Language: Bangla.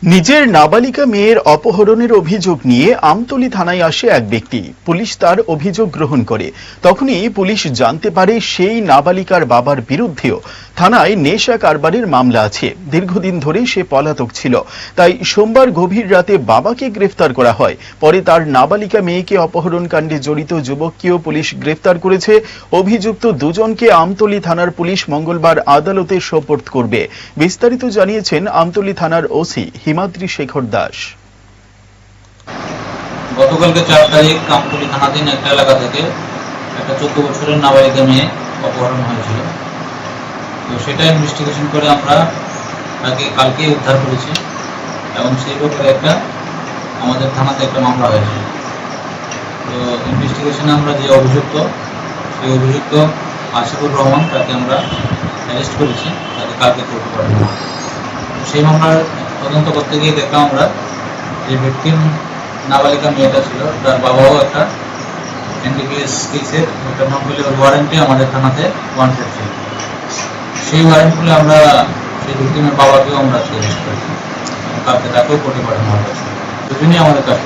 নিজের নাবালিকা মেয়ের অপহরণের অভিযোগ নিয়ে আমতলী থানায় আসে এক ব্যক্তি। পুলিশ তার অভিযোগ গ্রহণ করে। তখনই পুলিশ জানতে পারে সেই নাবালিকার বাবার বিরুদ্ধেও থানায় নেশা কারবারের মামলা আছে। দীর্ঘদিন ধরে সে পলাতক ছিল। তাই সোমবার গভীর রাতে বাবাকে গ্রেফতার করা হয়। পরে তার নাবালিকা মেয়েকে অপহরণ কাণ্ডে জড়িত যুবককেও পুলিশ গ্রেফতার করেছে। অভিযুক্ত দুজনকে আমতলী থানার পুলিশ মঙ্গলবার আদালতে সোপর্দ করবে। বিস্তারিত জানিয়েছেন আমতলী থানার ওসি হিমাদ্রি শেখর দাস। গতকালকে 4 তারিখ আমতলী থানাধীন একটা এলাকা থেকে একটা 14 বছরের নাবালিকা মেয়ে অপহরণ হয়েছিল। তো সেটা ইনভেস্টিগেশন করে আমরা তাকে কালকে উদ্ধার করেছি এবং সেই ব্যাপারে আমাদের থানাতে একটা মামলা হয়েছে। তো ইনভেস্টিগেশনে আমরা যে অভিযুক্ত সেই অভিযুক্ত আশিকুর রহমান তাকে আমরা অ্যারেস্ট করেছি, তাকে কালকে কোর্টে পাঠানো। সেই মামলার তদন্ত করতে গিয়ে দেখলাম আমরা যে ভিকটিম নাবালিকা মেয়েটা ছিল তার বাবাও একটা এনডিপিএস কেসের একটা নকলের ওয়ারেন্টে আমাদের থানাতে ওয়ান্টেড ছিল। সেই ওয়ারেন্ট খুলে আমরা সেই ভিকটিমের বাবাকেও আমরা অ্যারেস্ট করেছি, কালকে তাকেও কোর্টে পাঠানো হয়েছে। দুজনই আমাদের কাছে